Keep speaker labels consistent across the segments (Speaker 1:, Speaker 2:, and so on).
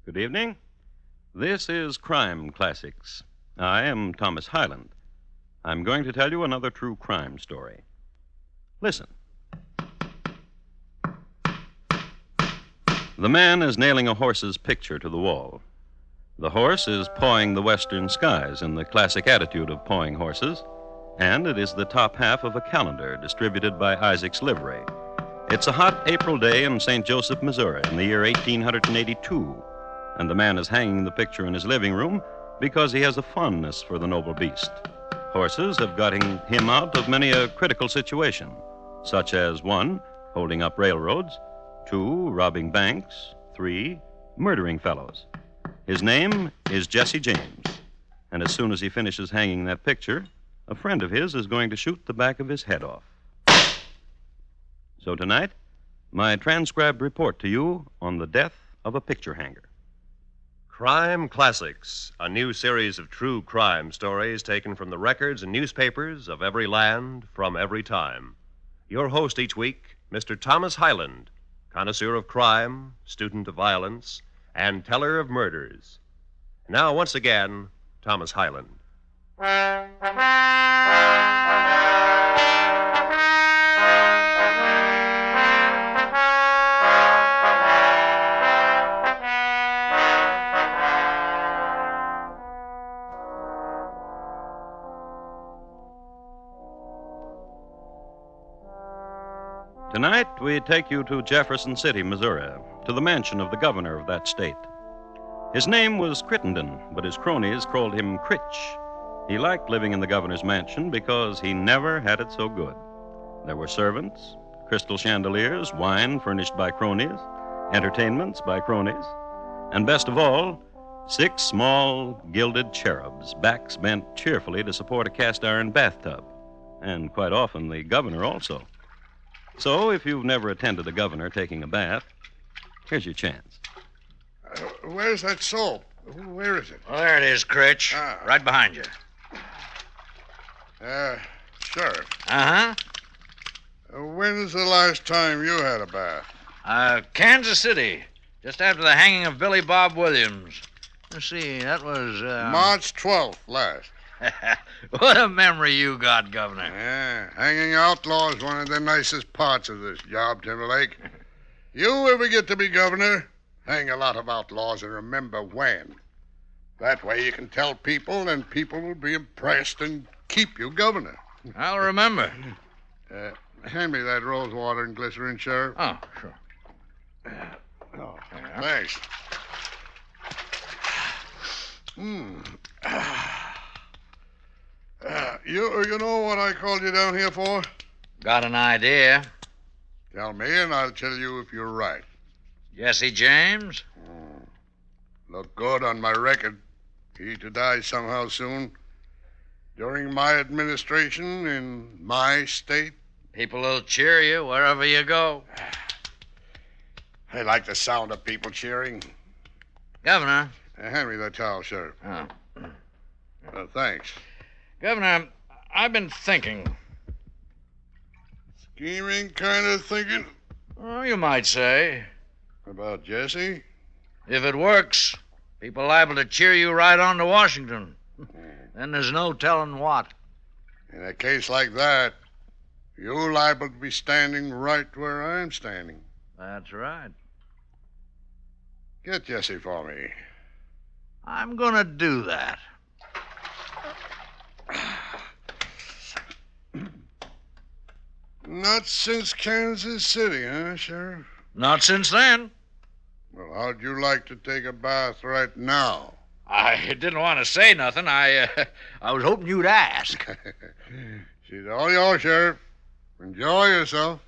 Speaker 1: Good evening. This is Crime Classics. I am Thomas Hyland. I'm going to tell you another true crime story. Listen. The man is nailing a horse's picture to the wall. The horse is pawing the western skies in the classic attitude of pawing horses, and it is the top half of a calendar distributed by Isaac's Livery. It's a hot April day in St. Joseph, Missouri, in the year 1882, and the man is hanging the picture in his living room because he has a fondness for the noble beast. Horses have got him out of many a critical situation, such as 1, holding up railroads, 2, robbing banks, 3, murdering fellows. His name is Jesse James, and as soon as he finishes hanging that picture, a friend of his is going to shoot the back of his head off. So tonight, my transcribed report to you on the death of a picture hanger.
Speaker 2: Crime Classics, a new series of true crime stories taken from the records and newspapers of every land from every time. Your host each week, Mr. Thomas Hyland, connoisseur of crime, student of violence, and teller of murders. Now, once again, Thomas Hyland.
Speaker 1: Tonight, we take you to Jefferson City, Missouri, to the mansion of the governor of that state. His name was Crittenden, but his cronies called him Critch. He liked living in the governor's mansion because he never had it so good. There were servants, crystal chandeliers, wine furnished by cronies, entertainments by cronies, and best of all, 6 small gilded cherubs, backs bent cheerfully to support a cast-iron bathtub, and quite often the governor also. So, if you've never attended the governor taking a bath, here's your chance.
Speaker 3: Where's that soap? Where is it?
Speaker 4: Well, there it is, Critch. Right behind you.
Speaker 3: Sheriff.
Speaker 4: Uh-huh.
Speaker 3: When's the last time you had a bath?
Speaker 4: Kansas City. Just after the hanging of Billy Bob Williams. Let's see, that was,
Speaker 3: March 12th last.
Speaker 4: What a memory you got, Governor.
Speaker 3: Yeah, hanging outlaws is one of the nicest parts of this job, Timberlake. You ever get to be governor, hang a lot of outlaws and remember when. That way you can tell people, and people will be impressed and keep you governor.
Speaker 4: I'll remember.
Speaker 3: Hand me that rose water and glycerin, Sheriff.
Speaker 4: Oh, sure.
Speaker 3: Thanks. You know what I called you down here for?
Speaker 4: Got an idea.
Speaker 3: Tell me, and I'll tell you if you're right.
Speaker 4: Jesse James?
Speaker 3: Look good on my record. He to die somehow soon. During my administration in my state.
Speaker 4: People will cheer you wherever you go.
Speaker 3: I like the sound of people cheering.
Speaker 4: Governor.
Speaker 3: Hand me that towel, Sheriff.
Speaker 4: Oh.
Speaker 3: Thanks.
Speaker 4: Governor, I've been thinking.
Speaker 3: Scheming kind of thinking?
Speaker 4: Oh, you might say.
Speaker 3: About Jesse?
Speaker 4: If it works, people liable to cheer you right on to Washington. Then there's no telling what.
Speaker 3: In a case like that, you're liable to be standing right where I'm standing.
Speaker 4: That's right.
Speaker 3: Get Jesse for me.
Speaker 4: I'm gonna do that.
Speaker 3: Not since Kansas City, huh, Sheriff?
Speaker 4: Not since then.
Speaker 3: Well, how'd you like to take a bath right now?
Speaker 4: I didn't want to say nothing. I was hoping you'd ask.
Speaker 3: She's all yours, Sheriff. Enjoy yourself.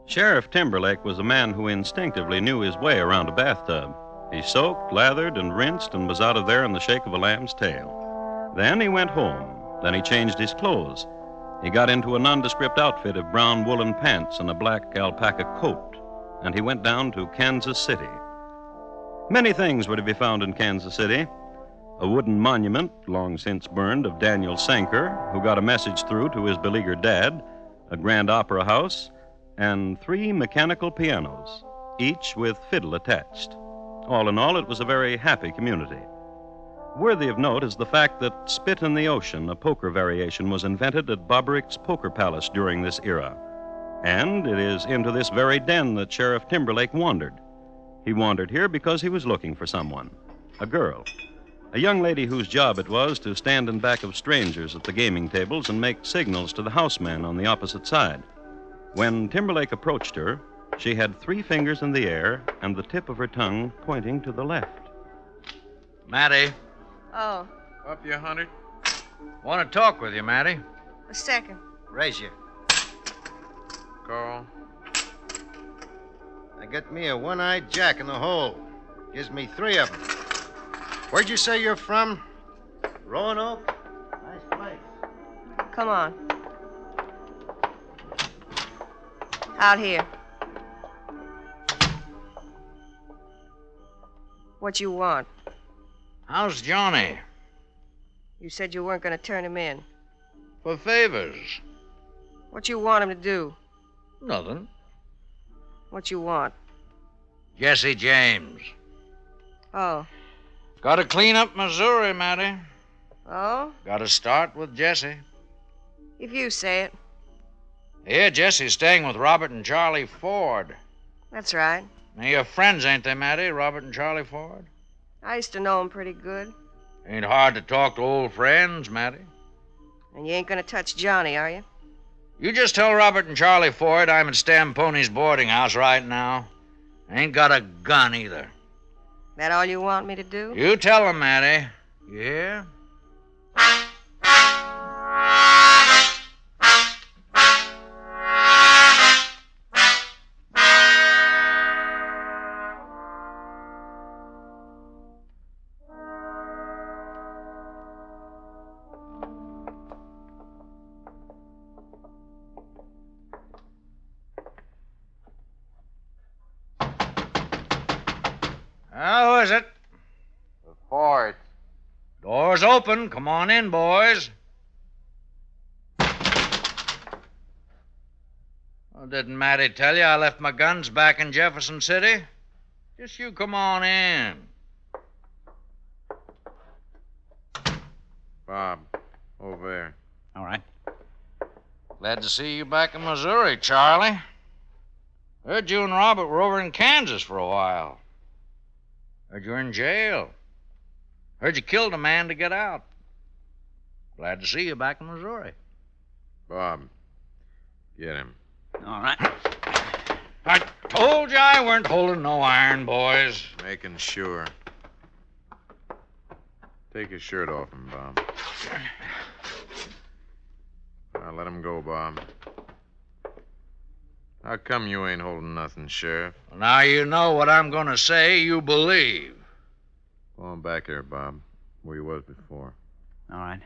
Speaker 1: Sheriff Timberlake was a man who instinctively knew his way around a bathtub. He soaked, lathered, and rinsed, and was out of there in the shake of a lamb's tail. Then he went home. Then he changed his clothes. He got into a nondescript outfit of brown woolen pants and a black alpaca coat, and he went down to Kansas City. Many things were to be found in Kansas City. a wooden monument, long since burned, of Daniel Sanker, who got a message through to his beleaguered dad, a grand opera house, and 3 mechanical pianos, each with fiddle attached. All in all, it was a very happy community. Worthy of note is the fact that Spit in the Ocean, a poker variation, was invented at Bobbrick's Poker Palace during this era. And it is into this very den that Sheriff Timberlake wandered. He wandered here because he was looking for someone, a girl, a young lady whose job it was to stand in back of strangers at the gaming tables and make signals to the housemen on the opposite side. When Timberlake approached her, she had 3 fingers in the air and the tip of her tongue pointing to the left.
Speaker 4: Matty,
Speaker 5: Oh,
Speaker 6: Up, you 100?
Speaker 4: want to talk with you, Matty.
Speaker 5: a second.
Speaker 7: Raise you.
Speaker 6: Carl.
Speaker 7: I got me a one-eyed jack in the hole. Gives me 3 of them. Where'd you say you're from? Roanoke? Nice place.
Speaker 5: Come on. Out here. What you want?
Speaker 4: How's Johnny?
Speaker 5: You said you weren't going to turn him in.
Speaker 4: For favors.
Speaker 5: What you want him to do?
Speaker 4: Nothing.
Speaker 5: What you want?
Speaker 4: Jesse James.
Speaker 5: Oh.
Speaker 4: Got to clean up Missouri, Matty.
Speaker 5: Oh?
Speaker 4: Got to start with Jesse.
Speaker 5: If you say it.
Speaker 4: Here, Jesse's staying with Robert and Charlie Ford.
Speaker 5: That's right.
Speaker 4: Now, your friends, ain't they, Matty? Robert and Charlie Ford?
Speaker 5: I used to know him pretty good.
Speaker 4: Ain't hard to talk to old friends, Matty.
Speaker 5: And you ain't going to touch Johnny, are you?
Speaker 4: You just tell Robert and Charlie Ford I'm at Stampone's boarding house right now. Ain't got a gun either.
Speaker 5: That all you want me to do?
Speaker 4: You tell them, Matty. You hear? Who is it?
Speaker 6: Ford.
Speaker 4: Door's open. Come on in, boys. Well, didn't Matty tell you I left my guns back in Jefferson City? Just you come on in.
Speaker 6: Bob, over there.
Speaker 4: All right. Glad to see you back in Missouri, Charlie. Heard you and Robert were over in Kansas for a while. Heard you're in jail. Heard you killed a man to get out. Glad to see you back in Missouri.
Speaker 6: Bob, get him.
Speaker 4: All right. I told you I weren't holding no iron, boys.
Speaker 6: Making sure. Take his shirt off him, Bob. Now let him go, Bob. How come you ain't holding nothing, Sheriff?
Speaker 4: Well, now you know what I'm going to say, you believe.
Speaker 6: Go on back there, Bob, where you was before.
Speaker 4: All right.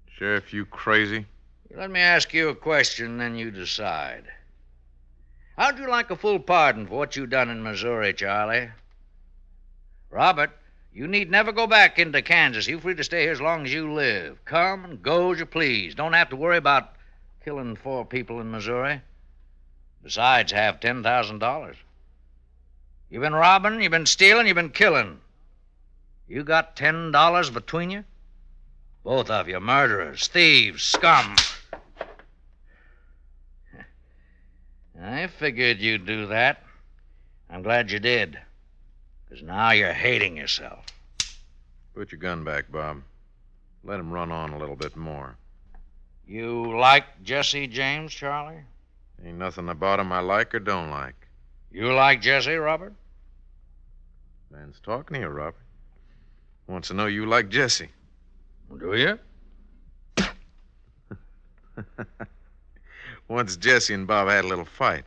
Speaker 6: Sheriff, you crazy?
Speaker 4: Let me ask you a question, then you decide. How'd you like a full pardon for what you done in Missouri, Charlie? Robert, you need never go back into Kansas. You're free to stay here as long as you live. Come and go as you please. Don't have to worry about killing 4 people in Missouri. Besides, have $10,000. You've been robbing, you've been stealing, you've been killing. You got $10 between you? Both of you murderers, thieves, scum. I figured you'd do that. I'm glad you did. Because now you're hating yourself.
Speaker 6: Put your gun back, Bob. Let him run on a little bit more.
Speaker 4: You like Jesse James, Charlie?
Speaker 6: Ain't nothing about him I like or don't like.
Speaker 4: You like Jesse, Robert?
Speaker 6: Man's talking to you, Robert. Wants to know you like Jesse.
Speaker 4: Do you?
Speaker 6: Once Jesse and Bob had a little fight.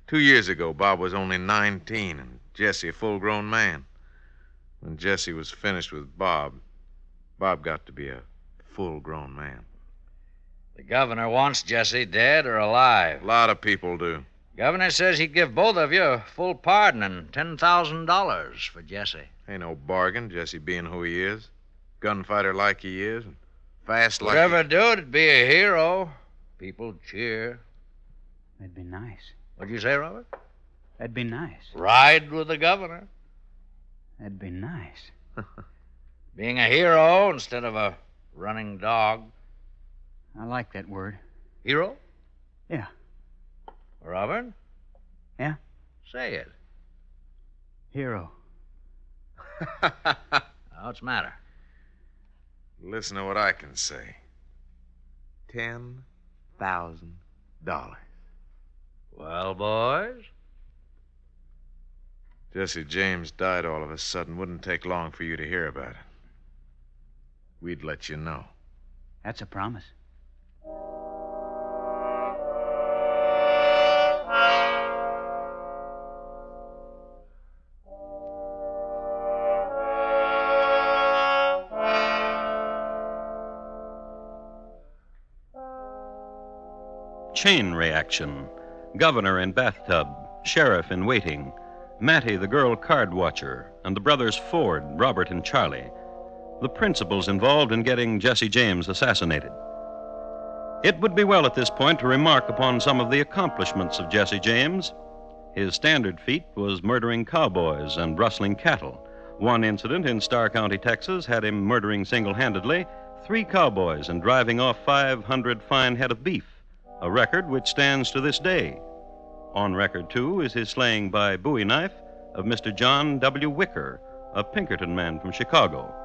Speaker 6: 2 years ago, Bob was only 19 and Jesse a full-grown man. When Jesse was finished with Bob, Bob got to be a full-grown man.
Speaker 4: The governor wants Jesse dead or alive.
Speaker 6: A lot of people do.
Speaker 4: Governor says he'd give both of you a full pardon and $10,000 for Jesse.
Speaker 6: Ain't no bargain, Jesse being who he is. Gunfighter like he is, and fast like
Speaker 4: Whatever do, it'd be a hero. People cheer.
Speaker 8: That'd be nice.
Speaker 4: What'd you say, Robert?
Speaker 8: That'd be nice.
Speaker 4: Ride with the governor.
Speaker 8: That'd be nice.
Speaker 4: Being a hero instead of a running dog.
Speaker 8: I like that word.
Speaker 4: Hero?
Speaker 8: Yeah.
Speaker 4: Robert?
Speaker 8: Yeah?
Speaker 4: Say it.
Speaker 8: Hero.
Speaker 4: What's the matter?
Speaker 6: Listen to what I can say. $10,000.
Speaker 4: Well, boys?
Speaker 6: Jesse James died all of a sudden. Wouldn't take long for you to hear about it. We'd let you know.
Speaker 8: That's a promise.
Speaker 1: Chain reaction. Governor in bathtub, sheriff in waiting, Mattie the girl card watcher, and the brothers Ford, Robert, and Charlie. The principals involved in getting Jesse James assassinated. It would be well at this point to remark upon some of the accomplishments of Jesse James. His standard feat was murdering cowboys and rustling cattle. One incident in Starr County, Texas, had him murdering single-handedly 3 cowboys and driving off 500 fine head of beef, a record which stands to this day. On record, too, is his slaying by bowie knife of Mr. John W. Wicker, a Pinkerton man from Chicago.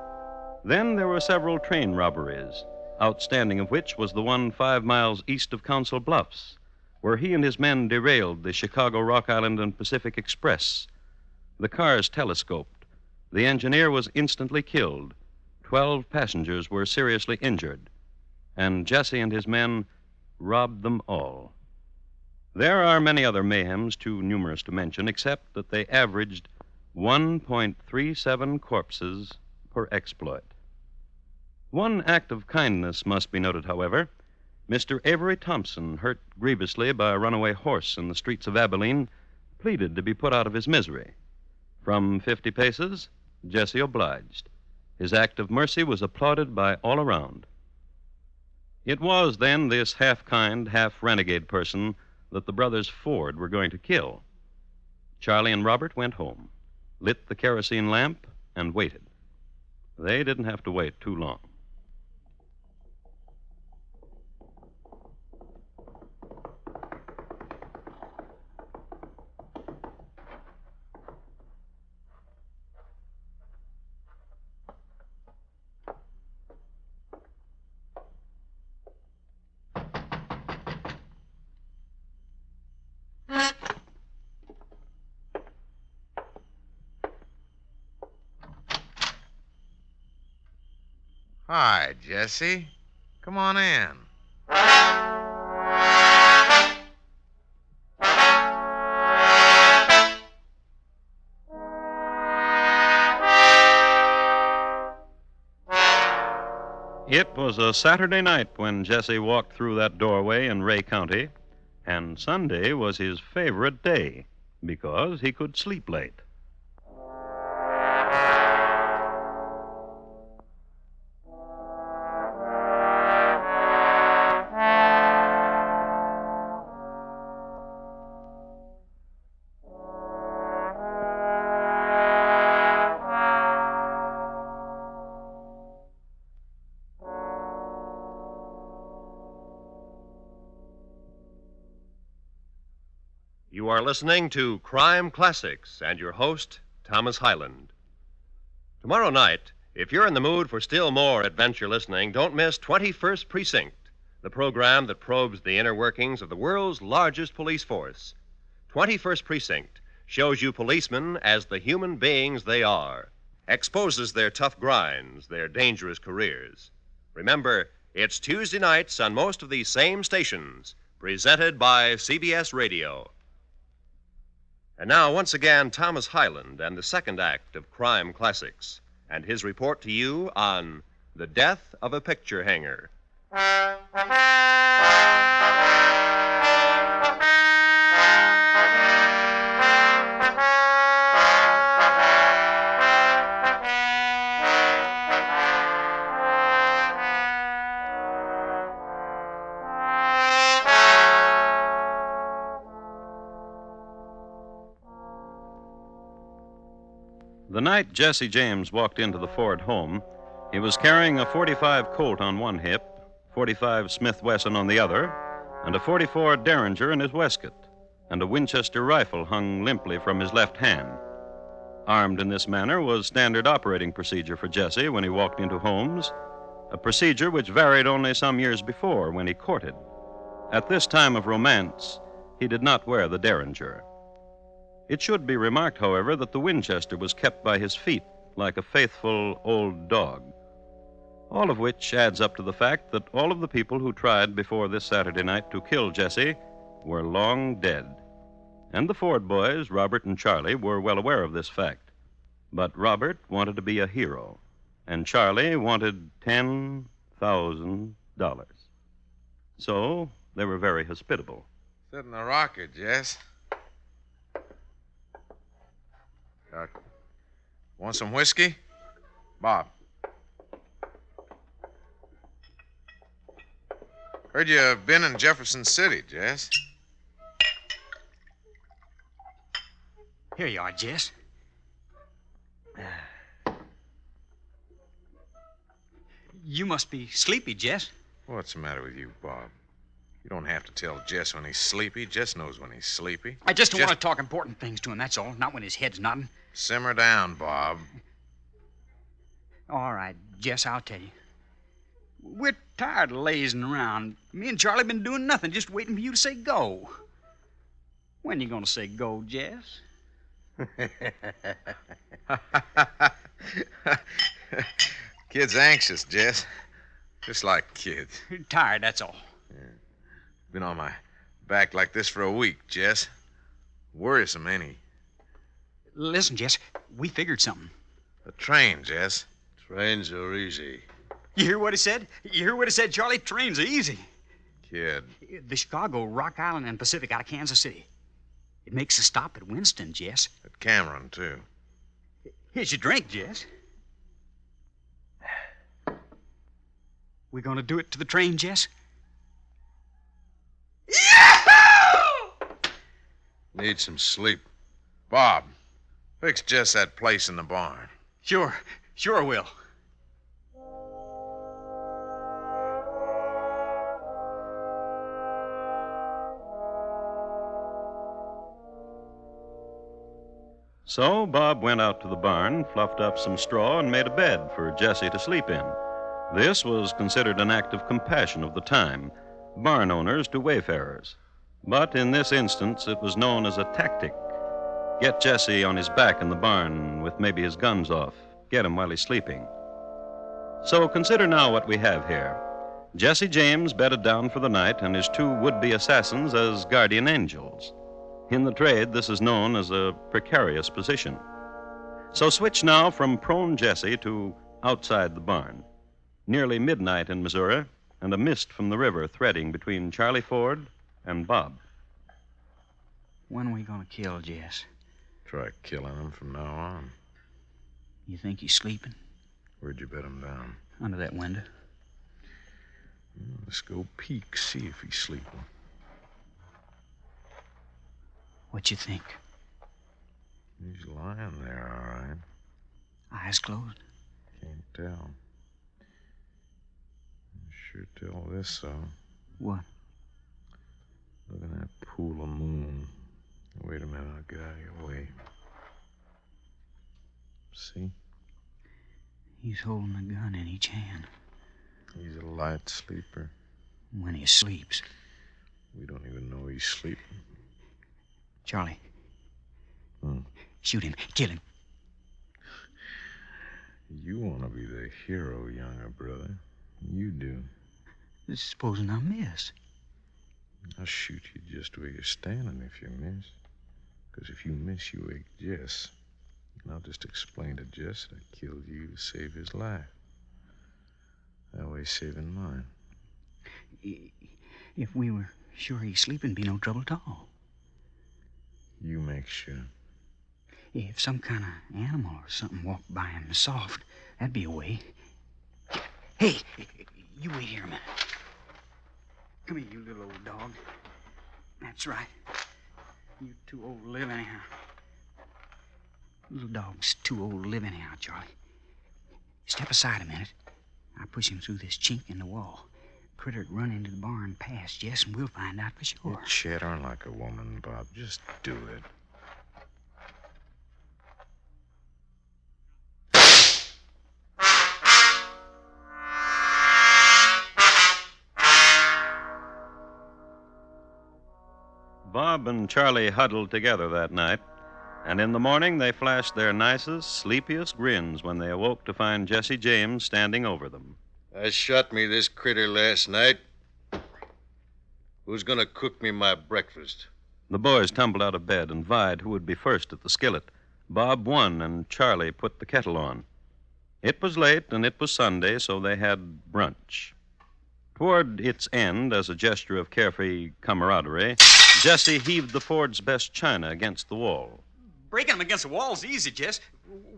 Speaker 1: Then there were several train robberies, outstanding of which was the one 5 miles east of Council Bluffs, where he and his men derailed the Chicago, Rock Island, and Pacific Express. The cars telescoped. The engineer was instantly killed. 12 passengers were seriously injured. And Jesse and his men robbed them all. There are many other mayhems too numerous to mention, except that they averaged 1.37 corpses per exploit. One act of kindness must be noted, however. Mr. Avery Thompson, hurt grievously by a runaway horse in the streets of Abilene, pleaded to be put out of his misery. From 50 paces, Jesse obliged. His act of mercy was applauded by all around. It was then this half-kind, half-renegade person that the brothers Ford were going to kill. Charlie and Robert went home, lit the kerosene lamp, and waited. They didn't have to wait too long.
Speaker 6: Hi, Jesse. Come on in.
Speaker 1: It was a Saturday night when Jesse walked through that doorway in Ray County, and Sunday was his favorite day because he could sleep late.
Speaker 2: You are listening to Crime Classics and your host, Thomas Hyland. Tomorrow night, if you're in the mood for still more adventure listening, don't miss 21st Precinct, the program that probes the inner workings of the world's largest police force. 21st Precinct shows you policemen as the human beings they are, exposes their tough grinds, their dangerous careers. Remember, it's Tuesday nights on most of these same stations, presented by CBS Radio. And now, once again, Thomas Hyland and the second act of Crime Classics, and his report to you on The Death of a Picture Hanger.
Speaker 1: The night Jesse James walked into the Ford home, he was carrying a .45 Colt on one hip, .45 Smith Wesson on the other, and a .44 Derringer in his waistcoat, and a Winchester rifle hung limply from his left hand. Armed in this manner was standard operating procedure for Jesse when he walked into homes, a procedure which varied only some years before when he courted. At this time of romance, he did not wear the Derringer. It should be remarked, however, that the Winchester was kept by his feet like a faithful old dog. All of which adds up to the fact that all of the people who tried before this Saturday night to kill Jesse were long dead. And the Ford boys, Robert and Charlie, were well aware of this fact. But Robert wanted to be a hero, and Charlie wanted $10,000. So they were very hospitable.
Speaker 6: Sit in the rocker, Jess. Want some whiskey? Bob. Heard you've been in Jefferson City, Jess.
Speaker 8: Here you are, Jess. You must be sleepy, Jess.
Speaker 6: What's the matter with you, Bob? You don't have to tell Jess when he's sleepy. Jess knows when he's sleepy.
Speaker 8: I just don't want to talk important things to him, that's all. Not when his head's nodding.
Speaker 6: Simmer down, Bob.
Speaker 8: All right, Jess, I'll tell you. We're tired of lazing around. Me and Charlie been doing nothing, just waiting for you to say go. When you gonna say go, Jess?
Speaker 6: Kid's anxious, Jess. Just like kids.
Speaker 8: Tired, that's all.
Speaker 6: Been on my back like this for a week, Jess. Worrisome, ain't he?
Speaker 8: Listen, Jess, we figured something.
Speaker 6: The train, Jess.
Speaker 3: Trains are easy.
Speaker 8: You hear what he said? You hear what he said, Charlie? Trains are easy.
Speaker 6: Kid.
Speaker 8: The Chicago, Rock Island, and Pacific out of Kansas City. It makes a stop at Winston, Jess.
Speaker 6: At Cameron, too.
Speaker 8: Here's your drink, Jess. We gonna do it to the train, Jess?
Speaker 3: Need some sleep.
Speaker 6: Bob, fix Jess that place in the barn.
Speaker 8: Sure will.
Speaker 1: So Bob went out to the barn, fluffed up some straw, and made a bed for Jesse to sleep in. This was considered an act of compassion of the time, barn owners to wayfarers. But in this instance, it was known as a tactic. Get Jesse on his back in the barn with maybe his guns off. Get him while he's sleeping. So consider now what we have here. Jesse James bedded down for the night and his two would-be assassins as guardian angels. In the trade, this is known as a precarious position. So switch now from prone Jesse to outside the barn. Nearly midnight in Missouri, and a mist from the river threading between Charlie Ford and Bob.
Speaker 8: When are we gonna kill Jess?
Speaker 6: Try killing him from now on.
Speaker 8: You think he's sleeping?
Speaker 6: Where'd you bet him down?
Speaker 8: Under that window.
Speaker 6: Let's go peek, see if he's sleeping.
Speaker 8: What you think?
Speaker 6: He's lying there, all right.
Speaker 8: Eyes closed?
Speaker 6: Can't tell. Sure tell this, though.
Speaker 8: What?
Speaker 6: Look at that pool of moon. Wait a minute, I'll get out of your way. See?
Speaker 8: He's holding a gun in each hand.
Speaker 6: He's a light sleeper.
Speaker 8: When he sleeps.
Speaker 6: We don't even know he's sleeping.
Speaker 8: Charlie. Shoot him. Kill him.
Speaker 6: You want to be the hero, younger brother. You do.
Speaker 8: Supposing I miss.
Speaker 6: I'll shoot you just where you're standing if you miss. Because if you miss, you wake Jess. And I'll just explain to Jess that I killed you to save his life. That way, saving mine.
Speaker 8: If we were sure he's sleeping, be no trouble at all.
Speaker 6: You make sure.
Speaker 8: If some kind of animal or something walked by him soft, that'd be a way. Hey, you wait here a minute. Come here, you little old dog. That's right. You too old to live anyhow. Little dog's too old to live anyhow, Charlie. Step aside a minute. I'll push him through this chink in the wall. Critter'd run into the barn past Jess, and we'll find out for sure.
Speaker 6: You chatter like a woman, Bob. Just do it.
Speaker 1: Bob and Charlie huddled together that night, and in the morning they flashed their nicest, sleepiest grins when they awoke to find Jesse James standing over them.
Speaker 7: I shot me this critter last night. Who's gonna cook me my breakfast?
Speaker 1: The boys tumbled out of bed and vied who would be first at the skillet. Bob won, and Charlie put the kettle on. It was late, and it was Sunday, so they had brunch. Toward its end, as a gesture of carefree camaraderie, Jesse heaved the Ford's best china against the wall.
Speaker 9: Breaking them against the wall's easy, Jess.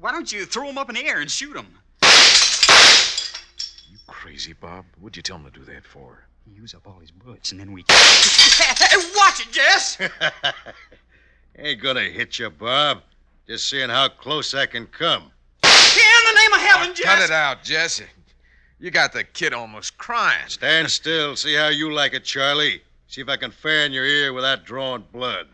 Speaker 9: Why don't you throw them up in the air and shoot them?
Speaker 6: You crazy, Bob? What'd you tell him to do that for?
Speaker 8: Use up all his bullets, and then we...
Speaker 9: Watch it, Jess!
Speaker 7: Ain't gonna hit you, Bob. Just seeing how close I can come.
Speaker 9: In the name of heaven, Jess!
Speaker 6: Cut it out, Jesse. You got the kid almost crying.
Speaker 7: Stand still. See how you like it, Charlie. See if I can fan your ear without drawing blood.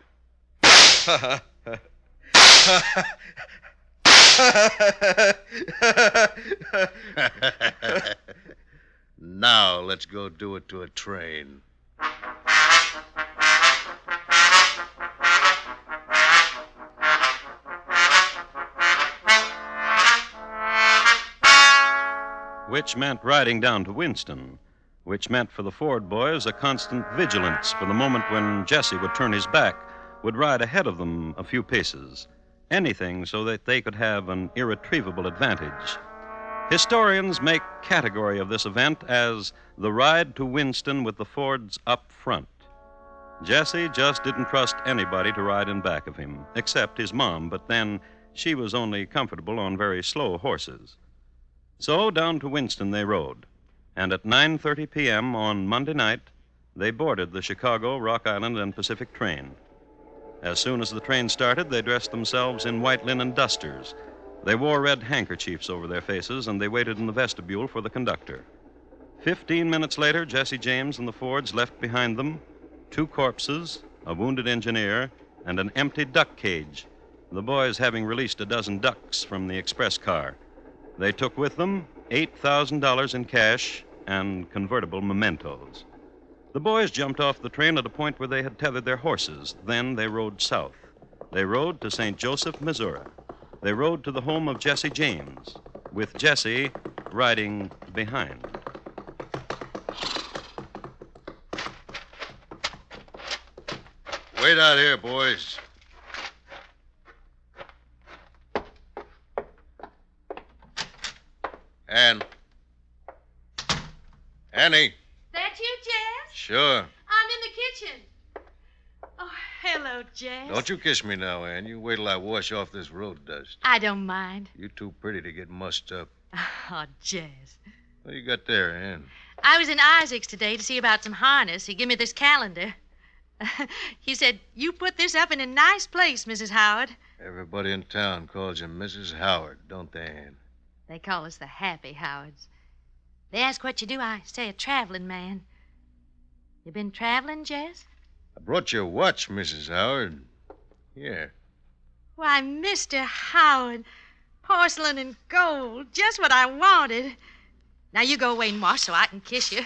Speaker 7: Now let's go do it to a train.
Speaker 1: Which meant riding down to Winston, which meant for the Ford boys a constant vigilance for the moment when Jesse would turn his back, would ride ahead of them a few paces. Anything so that they could have an irretrievable advantage. Historians make category of this event as the ride to Winston with the Fords up front. Jesse just didn't trust anybody to ride in back of him, except his mom, but then she was only comfortable on very slow horses. So down to Winston they rode, and at 9:30 p.m. on Monday night, they boarded the Chicago, Rock Island, and Pacific train. As soon as the train started, they dressed themselves in white linen dusters. They wore red handkerchiefs over their faces, and they waited in the vestibule for the conductor. 15 minutes later, Jesse James and the Fords left behind them 2 corpses, a wounded engineer, and an empty duck cage, the boys having released a dozen ducks from the express car. They took with them $8,000 in cash and convertible mementos. The boys jumped off the train at a point where they had tethered their horses. Then they rode south. They rode to St. Joseph, Missouri. They rode to the home of Jesse James, with Jesse riding behind.
Speaker 7: Wait out here, boys. Annie.
Speaker 10: That you, Jess?
Speaker 7: Sure.
Speaker 10: I'm in the kitchen. Oh, hello, Jess.
Speaker 7: Don't you kiss me now, Ann. You wait till I wash off this road dust.
Speaker 10: I don't mind.
Speaker 7: You're too pretty to get mussed up.
Speaker 10: Oh, Jess.
Speaker 7: What you got there, Ann?
Speaker 10: I was in Isaac's today to see about some harness. He gave me this calendar. He said, you put this up in a nice place, Mrs. Howard.
Speaker 7: Everybody in town calls you Mrs. Howard, don't they, Ann?
Speaker 10: They call us the Happy Howards. They ask what you do. I say a traveling man. You been traveling, Jess?
Speaker 7: I brought you a watch, Mrs. Howard. Here.
Speaker 10: Why, Mr. Howard, porcelain and gold, just what I wanted. Now you go away and wash so I can kiss you.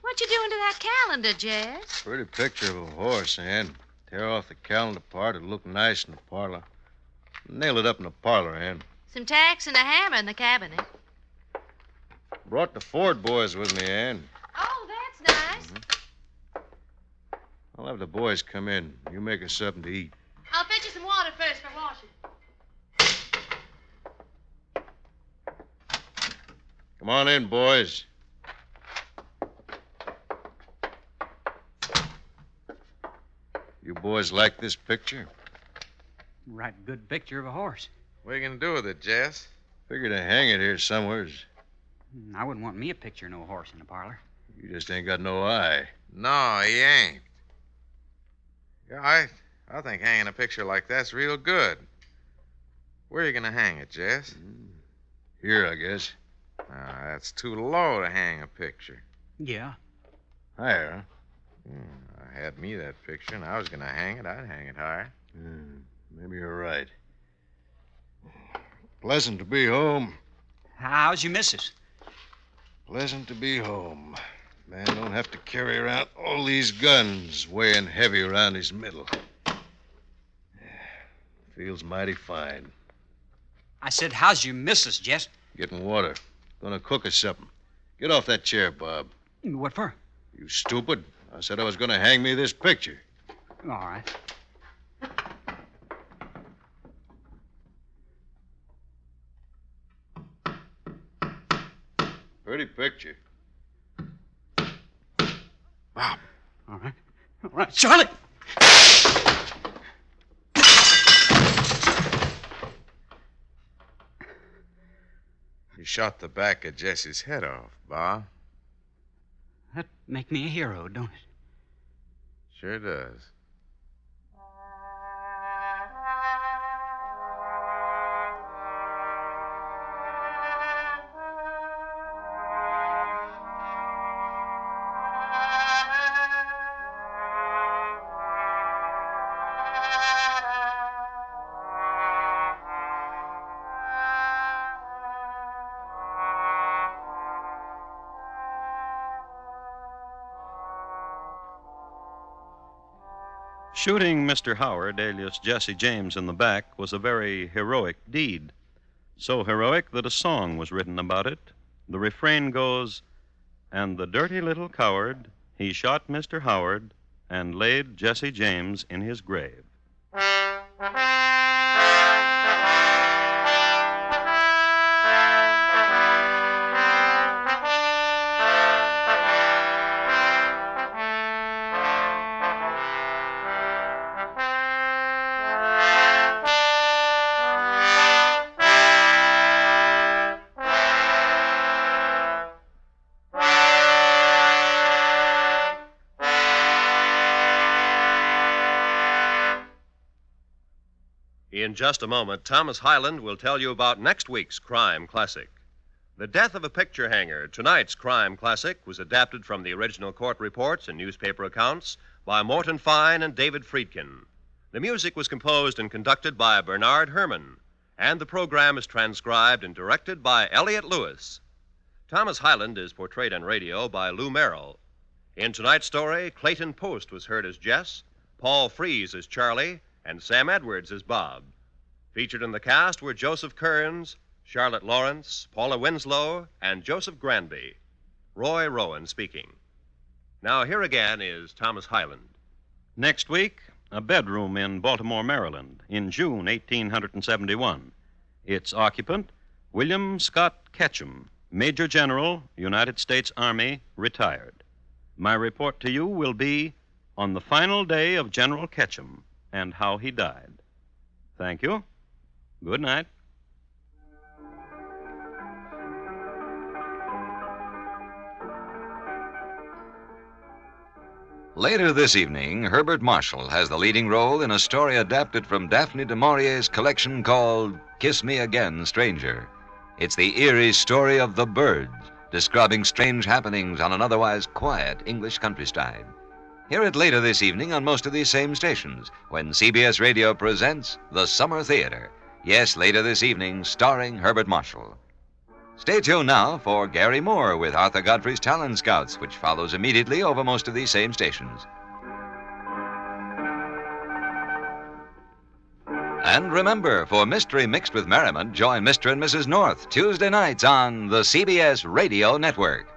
Speaker 10: What you doing to that calendar, Jess?
Speaker 7: Pretty picture of a horse, Ann. Tear off the calendar part. It'll look nice in the parlor. Nail it up in the parlor, Ann.
Speaker 10: Some tacks and a hammer in the cabinet.
Speaker 7: Brought the Ford boys with me, Ann.
Speaker 10: Oh, that's nice.
Speaker 7: I'll have the boys come in. You make us something to eat.
Speaker 10: I'll fetch you some water first for washing.
Speaker 7: Come on in, boys. You boys like this picture?
Speaker 8: Right good picture of a horse.
Speaker 6: What are you going to do with it, Jess?
Speaker 7: Figure to hang it here somewheres.
Speaker 8: I wouldn't want me a picture of no horse in the parlor.
Speaker 7: You just ain't got no eye.
Speaker 6: No, he ain't. Yeah, I think hanging a picture like that's real good. Where are you going to hang it, Jess?
Speaker 7: Here, I guess.
Speaker 6: That's too low to hang a picture.
Speaker 8: Yeah.
Speaker 7: Higher,
Speaker 6: I had me that picture, and I was going to hang it. I'd hang it higher.
Speaker 7: huh? Maybe you're right. Pleasant to be home.
Speaker 8: How's your missus?
Speaker 7: Pleasant to be home. Man don't have to carry around all these guns weighing heavy around his middle. Feels mighty fine.
Speaker 8: I said, how's your missus, Jess?
Speaker 7: Getting water. Gonna cook us something. Get off that chair, Bob.
Speaker 8: What for?
Speaker 7: You stupid. I said I was gonna hang me this picture.
Speaker 8: All right.
Speaker 7: Pretty picture.
Speaker 8: Bob. All right. All right. Charlie!
Speaker 6: You shot the back of Jesse's head off, Bob.
Speaker 8: That make me a hero, don't it?
Speaker 6: Sure does.
Speaker 1: Shooting Mr. Howard, alias Jesse James, in the back was a very heroic deed. So heroic that a song was written about it. The refrain goes, "And the dirty little coward, he shot Mr. Howard and laid Jesse James in his grave."
Speaker 2: In just a moment, Thomas Hyland will tell you about next week's Crime Classic. The Death of a Picture Hanger, tonight's Crime Classic, was adapted from the original court reports and newspaper accounts by Morton Fine and David Friedkin. The music was composed and conducted by Bernard Herrmann, and the program is transcribed and directed by Elliott Lewis. Thomas Hyland is portrayed on radio by Lou Merrill. In tonight's story, Clayton Post was heard as Jess, Paul Frees as Charlie, and Sam Edwards as Bob. Featured in the cast were Joseph Kearns, Charlotte Lawrence, Paula Winslow, and Joseph Granby. Roy Rowan speaking. Now, here again is Thomas Hyland.
Speaker 1: Next week, a bedroom in Baltimore, Maryland, in June 1871. Its occupant, William Scott Ketchum, Major General, United States Army, retired. My report to you will be on the final day of General Ketchum and how he died. Thank you. Good night.
Speaker 11: Later this evening, Herbert Marshall has the leading role in a story adapted from Daphne du Maurier's collection called Kiss Me Again, Stranger. It's the eerie story of the birds, describing strange happenings on an otherwise quiet English countryside. Hear it later this evening on most of these same stations when CBS Radio presents The Summer Theater. Yes, later this evening, starring Herbert Marshall. Stay tuned now for Gary Moore with Arthur Godfrey's Talent Scouts, which follows immediately over most of these same stations. And remember, for Mystery Mixed with Merriment, join Mr. and Mrs. North Tuesday nights on the CBS Radio Network.